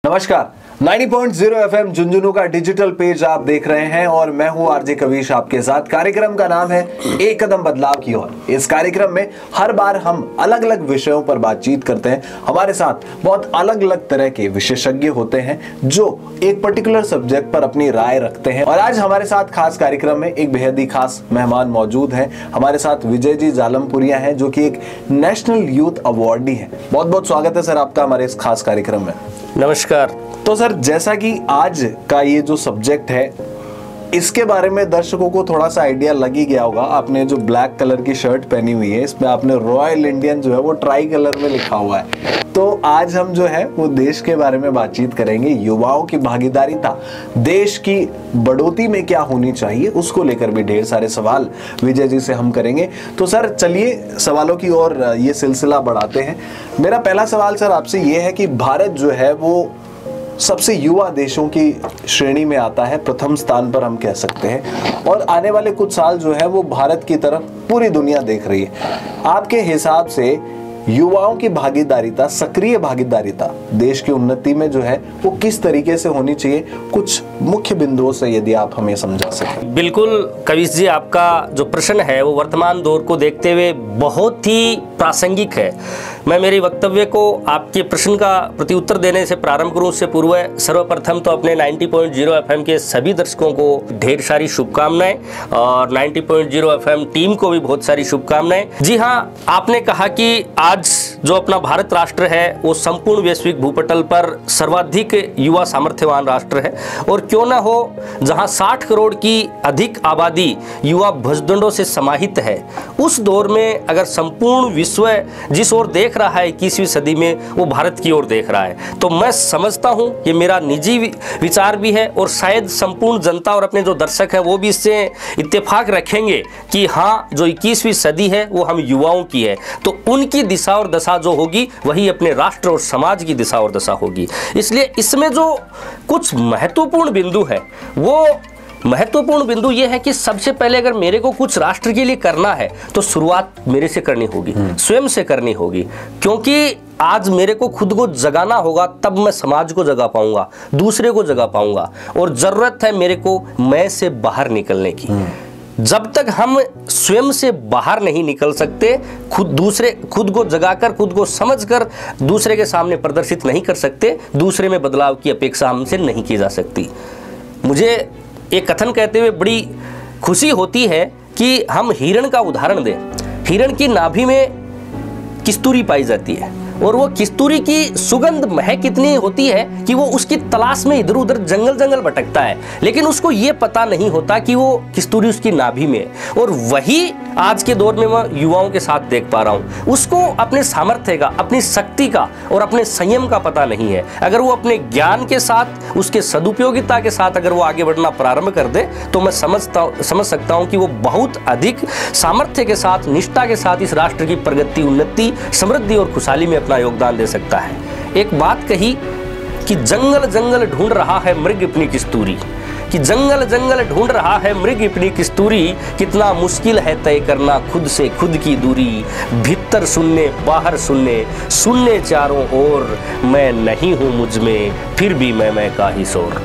नमस्कार, 90.0 एफएम झुंझुनू का digital page आप देख रहे हैं और मैं हूं आरजे कवीश आपके साथ। कार्यक्रम का नाम है एक कदम बदलाव की ओर। इस कार्यक्रम में हर बार हम अलग अलग विषयों पर बातचीत करते हैं। हमारे साथ बहुत अलग अलग तरह के विशेषज्ञ होते हैं जो एक पर्टिकुलर सब्जेक्ट पर अपनी राय रखते हैं। और आज हमारे साथ खास कार्यक्रम में एक बेहद ही खास मेहमान मौजूद है। हमारे साथ विजय जी जालमपुरिया हैं जो कि एक नेशनल यूथ अवार्डी है। बहुत बहुत स्वागत है सर आपका हमारे इस खास कार्यक्रम में। नमस्कार। तो सर, जैसा कि आज का ये जो सब्जेक्ट है इसके बारे में दर्शकों को थोड़ा सा आइडिया लग ही गया होगा। आपने जो ब्लैक कलर की शर्ट पहनी हुई है इसमें आपने रॉयल इंडियन जो है वो ट्राई कलर में लिखा हुआ है। तो आज हम जो है वो देश के बारे में बातचीत करेंगे। युवाओं की भागीदारिता देश की बढ़ोतरी में क्या होनी चाहिए उसको लेकर भी ढेर सारे सवाल विजय जी से हम करेंगे। तो सर चलिए सवालों की ओर ये सिलसिला बढ़ाते हैं। मेरा पहला सवाल सर आपसे ये है कि भारत जो है वो सबसे युवा देशों की श्रेणी में आता है, प्रथम स्थान पर हम कह सकते हैं। और आने वाले कुछ साल जो है वो भारत की तरफ पूरी दुनिया देख रही है। आपके हिसाब से युवाओं की भागीदारिता, सक्रिय भागीदारिता देश की उन्नति में जो है वो किस तरीके से होनी चाहिए, कुछ मुख्य बिंदुओं से यदि आप हमें समझा सकें। बिल्कुल कविश जी, आपका जो प्रश्न है वो वर्तमान दौर को देखते हुए बहुत ही प्रासंगिक है। मैं मेरी वक्तव्य को आपके प्रश्न का प्रत्युत्तर देने से प्रारंभ करूं उससे पूर्व सर्वप्रथम तो अपने 90.0 एफएम के सभी दर्शकों को ढेर सारी शुभकामनाएं और 90.0 एफएम टीम को भी बहुत सारी शुभकामनाएं। जी हाँ, आपने कहा कि आज जो अपना भारत राष्ट्र है वो संपूर्ण वैश्विक भूपटल पर सर्वाधिक युवा सामर्थ्यवान राष्ट्र है। और क्यों ना हो, जहां 60 करोड़ की अधिक आबादी युवा भुजदंडों से समाहित है, उस दौर में अगर संपूर्ण विश्व जिस ओर देख रहा है 21वीं सदी में, वो भारत की ओर देख रहा है। तो मैं समझता हूं, ये मेरा निजी विचार भी है और शायद संपूर्ण जनता और अपने जो दर्शक है वो भी इससे इत्तेफाक रखेंगे कि हाँ, जो 21वीं सदी है वो हम युवाओं की है। तो उनकी दिशा और दशा जो होगी वही अपने राष्ट्र और समाज की दिशा और दशा होगी। इसलिए इसमें जो कुछ महत्वपूर्ण बिंदु है, वो महत्वपूर्ण बिंदु ये है कि सबसे पहले अगर मेरे को कुछ राष्ट्र के लिए करना है तो शुरुआत मेरे से करनी होगी, स्वयं से करनी होगी। क्योंकि आज मेरे को खुद को जगाना होगा, तब मैं समाज को जगा पाऊंगा, दूसरे को जगा पाऊंगा। और जरूरत है मेरे को मैं से बाहर निकलने की। जब तक हम स्वयं से बाहर नहीं निकल सकते, खुद को जगाकर, खुद को समझकर दूसरे के सामने प्रदर्शित नहीं कर सकते, दूसरे में बदलाव की अपेक्षा हमसे नहीं की जा सकती। मुझे एक कथन कहते हुए बड़ी खुशी होती है कि हम हिरण का उदाहरण दें। हिरण की नाभि में किस्तूरी पाई जाती है और वो किस्तूरी की सुगंध महक इतनी होती है कि वो उसकी तलाश में इधर उधर जंगल भटकता है, लेकिन उसको ये पता नहीं होता कि वो किस्तूरी उसकी नाभि में है। और वही आज के दौर में मैं युवाओं के साथ देख पा रहा हूँ। उसको अपने सामर्थ्य का, अपनी शक्ति का और अपने संयम का पता नहीं है। अगर वो अपने ज्ञान के साथ, उसके सदुपयोगिता के साथ अगर वो आगे बढ़ना प्रारंभ कर दे तो मैं समझ सकता हूँ कि वो बहुत अधिक सामर्थ्य के साथ, निष्ठा के साथ इस राष्ट्र की प्रगति, उन्नति, समृद्धि और खुशहाली में अपना योगदान दे सकता है। एक बात कही कि जंगल जंगल ढूंढ रहा है मृग अपनी किस्तूरी, कि जंगल जंगल ढूंढ रहा है मृग अपनी किस्तूरी, कितना मुश्किल है तय करना खुद से खुद की दूरी। भीतर सुनने बाहर सुनने, सुनने चारों ओर, मैं नहीं हूँ मुझ में फिर भी मैं का ही शोर।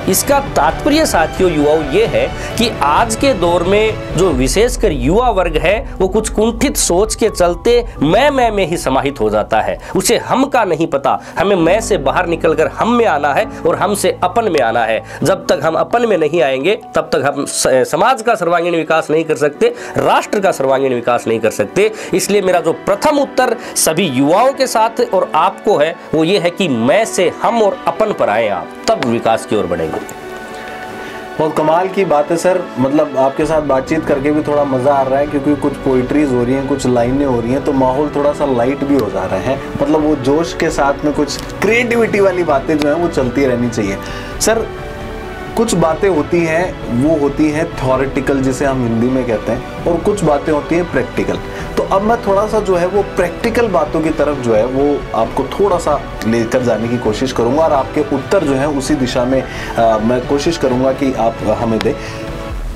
इसका तात्पर्य साथियों युवाओं ये है कि आज के दौर में जो विशेषकर युवा वर्ग है वो कुछ कुंठित सोच के चलते मैं में ही समाहित हो जाता है। उसे हम का नहीं पता। हमें मैं से बाहर निकलकर हम में आना है और हम से अपन में आना है। जब तक हम अपन में नहीं आएंगे तब तक हम समाज का सर्वांगीण विकास नहीं कर सकते, राष्ट्र का सर्वांगीण विकास नहीं कर सकते। इसलिए मेरा जो प्रथम उत्तर सभी युवाओं के साथ और आपको है वो ये है कि मैं से हम और अपन पर आए आप, तब विकास की ओर बढ़ेंगे। बहुत कमाल की बात है सर। मतलब आपके साथ बातचीत करके भी थोड़ा मज़ा आ रहा है क्योंकि कुछ पोइट्रीज हो रही हैं, कुछ लाइनें हो रही हैं, तो माहौल थोड़ा सा लाइट भी हो जा रहा है। मतलब वो जोश के साथ में कुछ क्रिएटिविटी वाली बातें जो हैं वो चलती रहनी चाहिए। सर कुछ बातें होती हैं वो होती हैं थ्योरेटिकल जिसे हम हिंदी में कहते हैं, और कुछ बातें होती हैं प्रैक्टिकल। तो अब मैं थोड़ा सा जो है वो प्रैक्टिकल बातों की तरफ जो है वो आपको थोड़ा सा लेकर जाने की कोशिश करूंगा और आपके उत्तर जो है उसी दिशा में मैं कोशिश करूंगा कि आप हमें दें।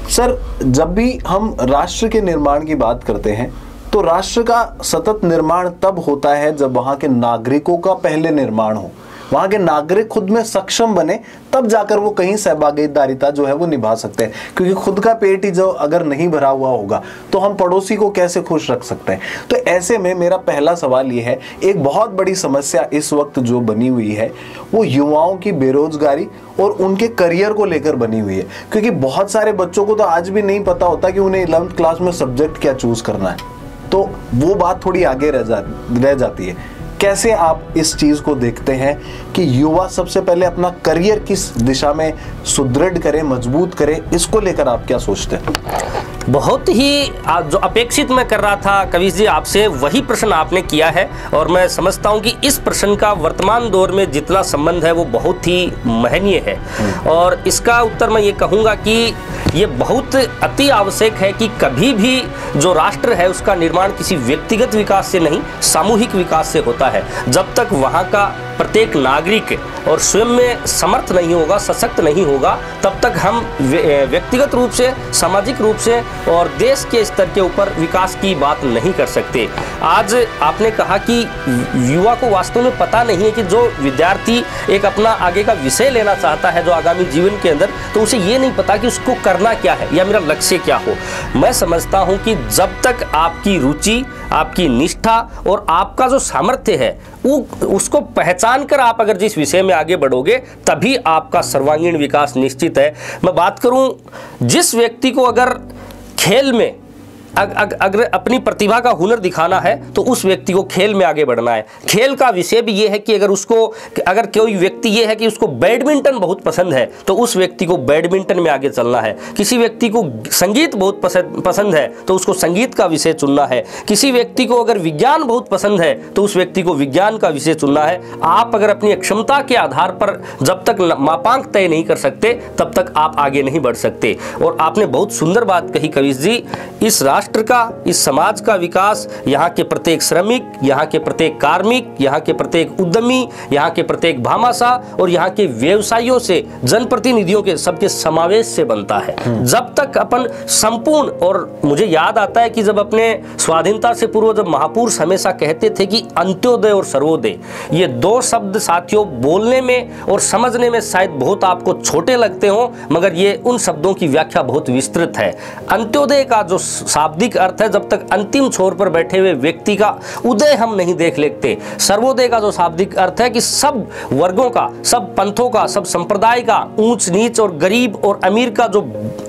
सर जब भी हम राष्ट्र के निर्माण की बात करते हैं तो राष्ट्र का सतत निर्माण तब होता है जब वहाँ के नागरिकों का पहले निर्माण हो। वहां के नागरिक खुद में सक्षम बने, तब जाकर वो कहीं सहभागिता जो है वो निभा सकते हैं। क्योंकि खुद का पेट ही जो अगर नहीं भरा हुआ होगा तो हम पड़ोसी को कैसे खुश रख सकते हैं। तो ऐसे में मेरा पहला सवाल ये है, एक बहुत बड़ी समस्या इस वक्त जो बनी हुई है वो युवाओं की बेरोजगारी और उनके करियर को लेकर बनी हुई है। क्योंकि बहुत सारे बच्चों को तो आज भी नहीं पता होता कि उन्हें 11th क्लास में सब्जेक्ट क्या चूज करना है, तो वो बात थोड़ी आगे रह जाती है। कैसे आप इस चीज को देखते हैं कि युवा सबसे पहले अपना करियर किस दिशा में सुदृढ़ करे, मजबूत करे, इसको लेकर आप क्या सोचते हैं? बहुत ही जो अपेक्षित मैं कर रहा था कविश जी आपसे, वही प्रश्न आपने किया है। और मैं समझता हूं कि इस प्रश्न का वर्तमान दौर में जितना संबंध है वो बहुत ही महनीय है। और इसका उत्तर मैं ये कहूँगा कि ये बहुत अति आवश्यक है कि कभी भी जो राष्ट्र है उसका निर्माण किसी व्यक्तिगत विकास से नहीं, सामूहिक विकास से होता है। जब तक वहाँ का प्रत्येक नागरिक और स्वयं में समर्थ नहीं होगा, सशक्त नहीं होगा, तब तक हम व्यक्तिगत रूप से, सामाजिक रूप से और देश के स्तर के ऊपर विकास की बात नहीं कर सकते। आज आपने कहा कि युवा को वास्तव में पता नहीं है कि जो विद्यार्थी एक अपना आगे का विषय लेना चाहता है जो आगामी जीवन के अंदर, तो उसे ये नहीं पता कि उसको करना क्या है या मेरा लक्ष्य क्या हो। मैं समझता हूँ कि जब तक आपकी रुचि, आपकी निष्ठा और आपका जो सामर्थ्य है उसको पहचान कर आप अगर जिस विषय में आगे बढ़ोगे तभी आपका सर्वांगीण विकास निश्चित है। मैं बात करूं, जिस व्यक्ति को अगर खेल में अगर अपनी प्रतिभा का हुनर दिखाना है तो उस व्यक्ति को खेल में आगे बढ़ना है। खेल का विषय भी ये है कि अगर कोई व्यक्ति ये है कि उसको बैडमिंटन बहुत पसंद है तो उस व्यक्ति को बैडमिंटन में आगे चलना है। किसी व्यक्ति को संगीत बहुत पसंद है तो उसको संगीत का विषय चुनना है। किसी व्यक्ति को अगर विज्ञान बहुत पसंद है तो उस व्यक्ति को विज्ञान का विषय चुनना है। आप अगर अपनी क्षमता के आधार पर जब तक मापांक तय नहीं कर सकते तब तक आप आगे नहीं बढ़ सकते। और आपने बहुत सुंदर बात कही कविश जी, इस राष्ट्र का, इस समाज का विकास यहाँ के प्रत्येक श्रमिक, यहाँ के प्रत्येक कार्मिक, यहाँ के प्रत्येक उद्यमी, यहाँ के प्रत्येक भामाशाह और यहाँ के व्यवसायियों से, जनप्रतिनिधियों के सबके समावेश से बनता है। जब तक अपन संपूर्ण, और मुझे याद आता है कि जब अपने स्वाधीनता से पूर्व जब महापुरुष हमेशा कहते थे कि अंत्योदय और सर्वोदय, ये दो शब्द साथियों बोलने में और समझने में शायद बहुत आपको छोटे लगते हो, मगर ये उन शब्दों की व्याख्या बहुत विस्तृत है। अंत्योदय का जो शाब्दिक अर्थ है, जब तक अंतिम छोर पर बैठे हुए व्यक्ति का उदय हम नहीं देख लेते। सर्वोदय का जो शाब्दिक अर्थ है कि सब वर्गों का, सब पंथों का, सब संप्रदाय का, ऊंच नीच और गरीब और अमीर का जो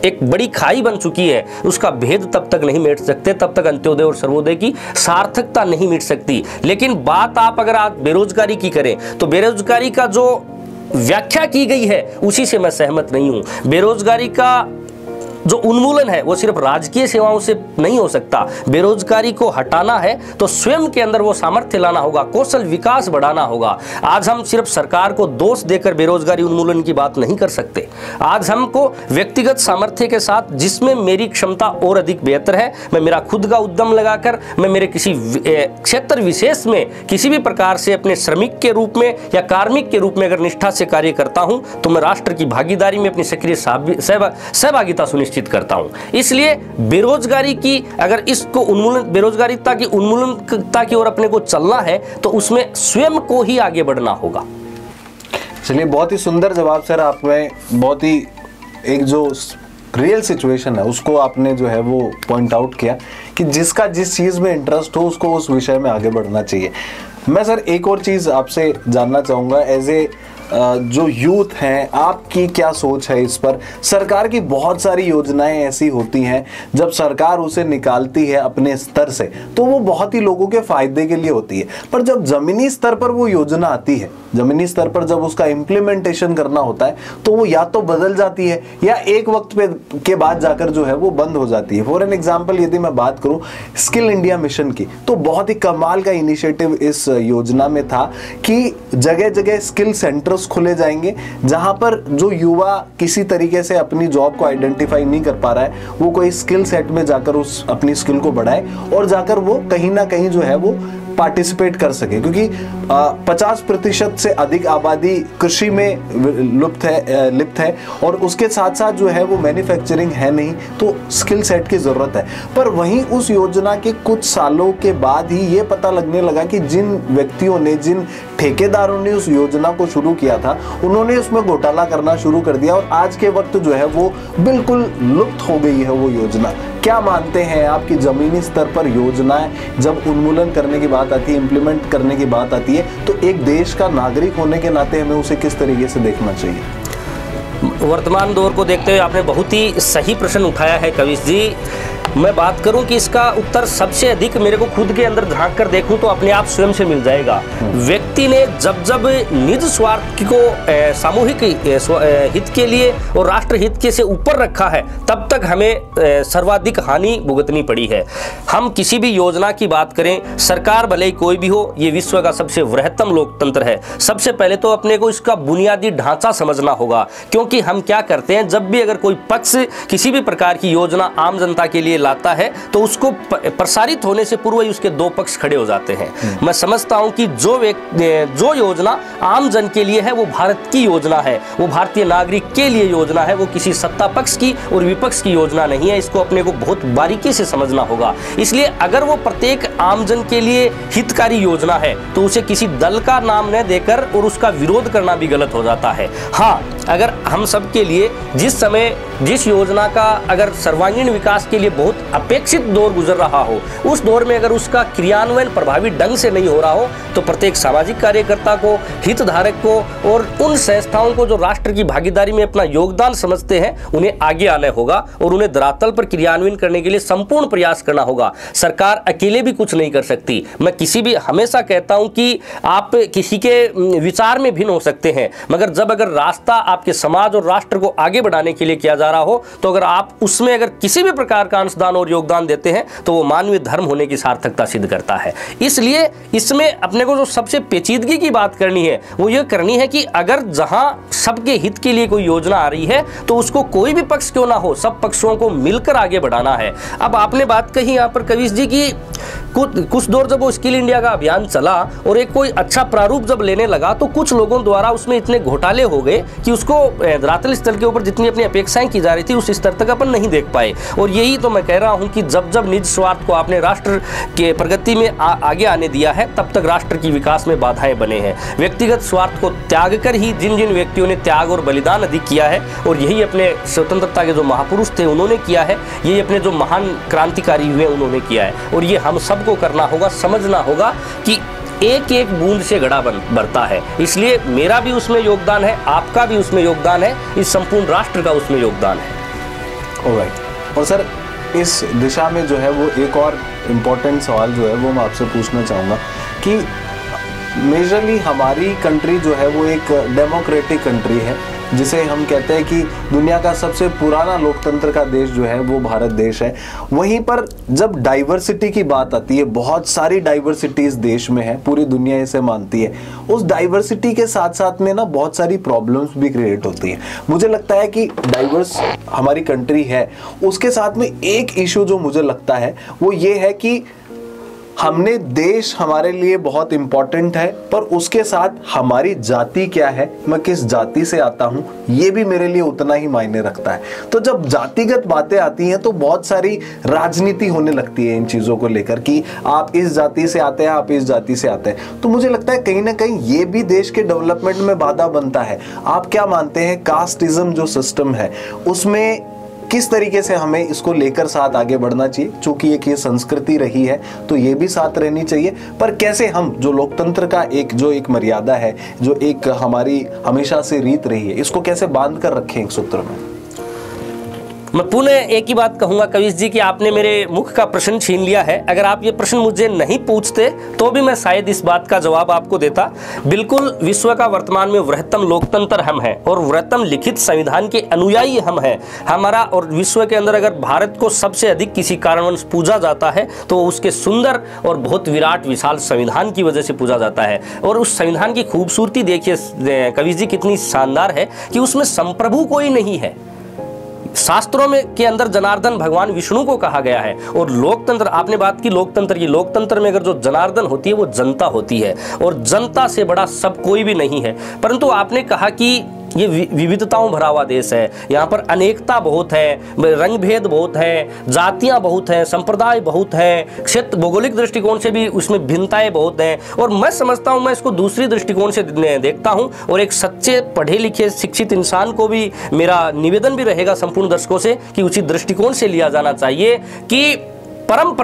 एक बड़ी खाई बन चुकी है उसका भेद तब तक नहीं मिट सकते, तब तक अंत्योदय और सर्वोदय की सार्थकता नहीं मिट सकती। लेकिन बात आप अगर आज बेरोजगारी की करें तो बेरोजगारी का जो व्याख्या की गई है उसी से मैं सहमत नहीं हूं। बेरोजगारी का जो उन्मूलन है वो सिर्फ राजकीय सेवाओं से नहीं हो सकता। बेरोजगारी को हटाना है तो स्वयं के अंदर वो सामर्थ्य लाना होगा, कौशल विकास बढ़ाना होगा। आज हम सिर्फ सरकार को दोष देकर बेरोजगारी उन्मूलन की बात नहीं कर सकते। आज हमको व्यक्तिगत सामर्थ्य के साथ, जिसमें मेरी क्षमता और अधिक बेहतर है, मैं मेरा खुद का उद्यम लगाकर मैं मेरे किसी क्षेत्र विशेष में किसी भी प्रकार से अपने श्रमिक के रूप में या कार्मिक के रूप में अगर निष्ठा से कार्य करता हूं तो मैं राष्ट्र की भागीदारी में अपनी सक्रिय सहभागिता सुनिश्चित करता हूं। इसलिए बेरोजगारी की, अगर इसको उन्मूलन, बेरोजगारीता की उन्मूलनता की ओर अपने को चलना है तो उसमें स्वयं को ही आगे बढ़ना होगा। चलिए, बहुत ही सुंदर जवाब सर। आपने बहुत ही एक जो रियल सिचुएशन है उसको आपने जो है वो पॉइंट आउट किया कि जिसका जिस चीज में इंटरेस्ट हो उसको उस विषय में आगे बढ़ना चाहिए। मैं सर एक और चीज आपसे जानना चाहूंगा, एज ए जो यूथ हैं, आपकी क्या सोच है इस पर? सरकार की बहुत सारी योजनाएं ऐसी होती हैं, जब सरकार उसे निकालती है अपने स्तर से तो वो बहुत ही लोगों के फायदे के लिए होती है, पर जब जमीनी स्तर पर वो योजना आती है, जमीनी स्तर पर जब उसका इम्प्लीमेंटेशन करना होता है तो वो या तो बदल जाती है या एक वक्त पे के बाद जाकर जो है वो बंद हो जाती है। फॉर एन एग्जाम्पल यदि मैं बात करूं स्किल इंडिया मिशन की, तो बहुत ही कमाल का इनिशिएटिव इस योजना में था कि जगह जगह स्किल सेंटर खुले जाएंगे, जहां पर जो युवा किसी तरीके से अपनी जॉब को आइडेंटिफाई नहीं कर पा रहा है वो कोई स्किल सेट में जाकर उस अपनी स्किल को बढ़ाए और जाकर वो कहीं ना कहीं जो है वो पार्टिसिपेट कर सके, क्योंकि 50% से अधिक आबादी कृषि में लिप्त है और उसके साथ साथ जो है वो मैन्युफैक्चरिंग है नहीं, तो स्किल सेट की जरूरत है। पर वहीं उस योजना के कुछ सालों के बाद ही ये पता लगने लगा कि जिन व्यक्तियों ने, जिन ठेकेदारों ने उस योजना को शुरू किया था, उन्होंने उसमें घोटाला करना शुरू कर दिया और आज के वक्त जो है वो बिल्कुल लुप्त हो गई है वो योजना। क्या मानते हैं आप कि जमीनी स्तर पर योजनाएं जब उन्मूलन करने की बात आती है, इंप्लीमेंट करने की बात आती है, तो एक देश का नागरिक होने के नाते हमें उसे किस तरीके से देखना चाहिए? वर्तमान दौर को देखते हुए आपने बहुत ही सही प्रश्न उठाया है कविश जी। मैं बात करूं कि इसका उत्तर सबसे अधिक मेरे को खुद के अंदर झांक कर देखूं तो अपने आप स्वयं से मिल जाएगा। व्यक्ति ने जब जब निज स्वार्थ को सामूहिक हित के लिए और राष्ट्र हित के से ऊपर रखा है, तब तक हमें सर्वाधिक हानि भुगतनी पड़ी है। हम किसी भी योजना की बात करें, सरकार भले ही कोई भी हो, ये विश्व का सबसे वृहत्तम लोकतंत्र है। सबसे पहले तो अपने को इसका बुनियादी ढांचा समझना होगा, क्योंकि हम क्या करते हैं, जब भी अगर कोई पक्ष किसी भी प्रकार की योजना आम जनता के लिए लाता है तो उसको प्रसारित होने से पूर्व ही उसके दो पक्ष खड़े हो जाते हैं। मैं समझता हूं कि जो योजना आम जन के लिए है वो भारत की योजना है, वो भारतीय नागरिक के लिए योजना है, वो किसी सत्ता पक्ष की और विपक्ष की योजना नहीं है। इसको अपने को बहुत बारीकी से समझना होगा। इसलिए अगर वो प्रत्येक आम जन के लिए हितकारी योजना है तो उसे किसी दल का नाम न देकर और उसका विरोध करना भी गलत हो जाता है। हाँ, अगर हम सबके लिए जिस समय जिस योजना का अगर सर्वांगीण विकास के लिए बहुत अपेक्षित दौर गुजर रहा हो, उस दौर में अगर उसका क्रियान्वयन प्रभावी ढंग से नहीं हो रहा हो, तो प्रत्येक सामाजिक कार्यकर्ता को, हितधारक को और उन संस्थाओं को जो राष्ट्र की भागीदारी में अपना योगदान समझते हैं, उन्हें आगे आना होगा और उन्हें धरातल पर क्रियान्वयन करने के लिए संपूर्ण प्रयास करना होगा। सरकार अकेले भी कुछ नहीं कर सकती। मैं हमेशा कहता हूं कि आप किसी के विचार में भिन्न हो सकते हैं, मगर जब अगर रास्ता आपके समाज और राष्ट्र को आगे बढ़ाने के लिए किया जा रहा हो, तो अगर आप उसमें अगर किसी भी प्रकार का अंशदान और योगदान देते हैं तो वो मानवीय धर्म होने की सार्थकता सिद्ध करता है। इसलिए इसमें अपने को जो सबसे पेचीदगी की बात करनी है वो ये करनी है कि अगर जहां सबके हित के लिए कोई योजना आ रही है तो उसको कोई भी पक्ष क्यों ना हो, सब पक्षों को मिलकर आगे बढ़ाना है। अब आपने बात कही यहाँ पर कविश जी की कुछ दौर जब वो स्किल इंडिया का अभियान चला और एक कोई अच्छा प्रारूप जब लेने लगा तो कुछ लोगों द्वारा उसमें इतने घोटाले हो गए कि उसको धरातल स्तर के ऊपर जितनी अपनी अपेक्षाएं की जा रही थी उस स्तर तक अपन नहीं देख पाए। और यही तो मैं कह रहा हूं कि जब जब निज स्वार्थ को आपने राष्ट्र के प्रगति में आगे आने दिया है, तब तक राष्ट्र की विकास में बाधाएं बने हैं। व्यक्तिगत स्वार्थ को त्याग कर ही जिन जिन व्यक्तियों ने त्याग और बलिदान अधिक किया है, और यही अपने स्वतंत्रता के जो महापुरुष थे उन्होंने किया है, यही अपने जो महान क्रांतिकारी हुए उन्होंने किया है। और ये हम सबको करना होगा, समझना होगा कि एक एक बूंद से घड़ा भरता है। इसलिए मेरा भी उसमें योगदान है, आपका भी उसमें योगदान है, इस संपूर्ण राष्ट्र का उसमें योगदान है। ऑलराइट। और सर, इस दिशा में जो है वो एक और इम्पोर्टेंट सवाल जो है वो मैं आपसे पूछना चाहूँगा कि मेजरली हमारी कंट्री जो है वो एक डेमोक्रेटिक कंट्री है, जिसे हम कहते हैं कि दुनिया का सबसे पुराना लोकतंत्र का देश जो है वो भारत देश है। वहीं पर जब डाइवर्सिटी की बात आती है, बहुत सारी डाइवर्सिटीज देश में है, पूरी दुनिया इसे मानती है। उस डाइवर्सिटी के साथ साथ में ना बहुत सारी प्रॉब्लम्स भी क्रिएट होती हैं। मुझे लगता है कि डाइवर्स हमारी कंट्री है, उसके साथ में एक इशू जो मुझे लगता है वो ये है कि हमने देश हमारे लिए बहुत इंपॉर्टेंट है, पर उसके साथ हमारी जाति क्या है, मैं किस जाति से आता हूं, ये भी मेरे लिए उतना ही मायने रखता है। तो जब जातिगत बातें आती हैं तो बहुत सारी राजनीति होने लगती है इन चीजों को लेकर कि आप इस जाति से आते हैं, आप इस जाति से आते हैं। तो मुझे लगता है कहीं ना कहीं ये भी देश के डेवलपमेंट में बाधा बनता है। आप क्या मानते हैं, कास्टिज्म जो सिस्टम है उसमें किस तरीके से हमें इसको लेकर साथ आगे बढ़ना चाहिए? चूंकि एक ये संस्कृति रही है तो ये भी साथ रहनी चाहिए, पर कैसे हम जो लोकतंत्र का एक मर्यादा है, जो एक हमारी हमेशा से रीत रही है, इसको कैसे बांध कर रखें एक सूत्र में? मैं पुनः एक ही बात कहूंगा कविश जी कि आपने मेरे मुख का प्रश्न छीन लिया है। अगर आप ये प्रश्न मुझे नहीं पूछते तो भी मैं शायद इस बात का जवाब आपको देता। बिल्कुल, विश्व का वर्तमान में वृहत्तम लोकतंत्र हम हैं और वृहत्तम लिखित संविधान के अनुयायी हम हैं। हमारा और विश्व के अंदर अगर भारत को सबसे अधिक किसी कारणवश पूजा जाता है तो उसके सुंदर और बहुत विराट विशाल संविधान की वजह से पूजा जाता है। और उस संविधान की खूबसूरती देखिए कविश जी कितनी शानदार है कि उसमें संप्रभु कोई नहीं है। शास्त्रों में के अंदर जनार्दन भगवान विष्णु को कहा गया है। और लोकतंत्र, आपने बात की लोकतंत्र की, लोकतंत्र में अगर जो जनार्दन होती है वो जनता होती है, और जनता से बड़ा सब कोई भी नहीं है। परंतु आपने कहा कि ये विविधताओं भरा हुआ देश है, यहाँ पर अनेकता बहुत है, रंग भेद बहुत है, जातियाँ बहुत हैं, संप्रदाय बहुत हैं, क्षेत्र भौगोलिक दृष्टिकोण से भी उसमें भिन्नताएं बहुत हैं। और मैं समझता हूँ, मैं इसको दूसरी दृष्टिकोण से देखता हूँ, और एक सच्चे पढ़े लिखे शिक्षित इंसान को भी मेरा निवेदन भी रहेगा संपूर्ण दर्शकों से कि उचित दृष्टिकोण से लिया जाना चाहिए कि परम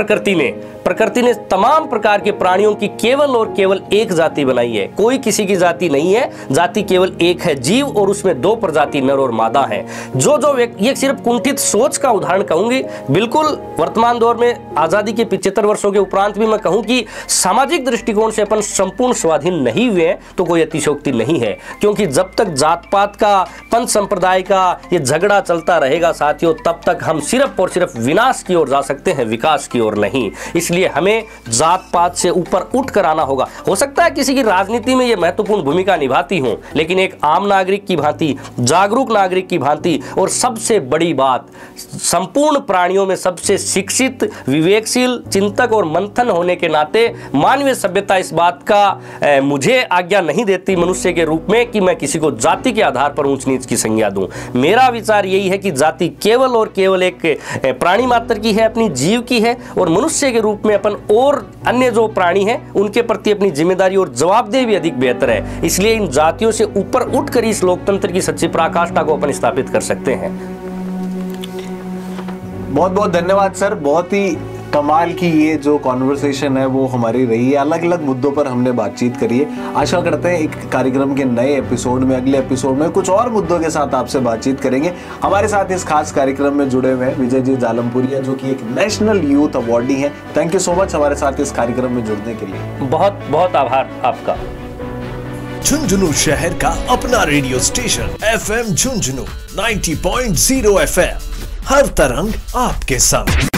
प्रकृति ने तमाम प्रकार के प्राणियों की केवल और केवल एक जाति बनाई है। कोई किसी की जाति नहीं है, जाति केवल एक है, जीव, और उसमें दो प्रजाति नर और मादा है। जो ये सिर्फ कुंठित सोच का उदाहरण कहूंगी। बिल्कुल वर्तमान दौर में आजादी के 75 वर्षों के उपरांत भी मैं कहूं कि सामाजिक दृष्टिकोण से अपन संपूर्ण स्वाधीन नहीं हुए हैं तो कोई अतिशयोक्ति नहीं है, क्योंकि जब तक जात पात का, पंथ संप्रदाय का ये झगड़ा चलता रहेगा साथियों, तब तक हम सिर्फ और सिर्फ विनाश की ओर जा सकते हैं, विकास की ओर नहीं। इसलिए हमें जात पात से ऊपर उठ कर आना होगा। हो सकता है किसी की राजनीति में यह महत्वपूर्ण भूमिका निभाती हो, लेकिन एक आम नागरिक की भांति, जागरूक नागरिक की भांति, और सबसे बड़ी बात, संपूर्ण प्राणियों में सबसे शिक्षित, विवेकशील, चिंतक और मंथन होने के नाते मानवीय सभ्यता इस बात का मुझे आज्ञा नहीं देती मनुष्य के रूप में कि मैं किसी को जाति के आधार पर ऊंच नीच की संज्ञा दूं। मेरा विचार यही है कि जाति केवल और केवल एक प्राणी मात्र की है, अपनी जीव की है, और मनुष्य के रूप में अपन और अन्य जो प्राणी हैं उनके प्रति अपनी जिम्मेदारी और जवाबदेही भी अधिक बेहतर है। इसलिए इन जातियों से ऊपर उठकर इस लोकतंत्र की सच्ची पराकाष्ठा को अपन स्थापित कर सकते हैं। बहुत बहुत धन्यवाद सर, बहुत ही कमाल की ये जो कॉन्वर्सेशन है वो हमारी रही है। अलग अलग मुद्दों पर हमने बातचीत करी है। आशा करते हैं एक कार्यक्रम के नए एपिसोड में, अगले एपिसोड में कुछ और मुद्दों के साथ आपसे बातचीत करेंगे। हमारे साथ इस खास कार्यक्रम में जुड़े हुए हैं विजय जी जालमपुरिया, जो कि एक नेशनल यूथ अवार्डी हैं। थैंक यू सो मच हमारे साथ इस कार्यक्रम में जुड़ने के लिए। बहुत बहुत आभार आपका। झुंझुनू शहर का अपना radio station FM Jhunjhunu 90.0 FM, हर तरंग आपके संग।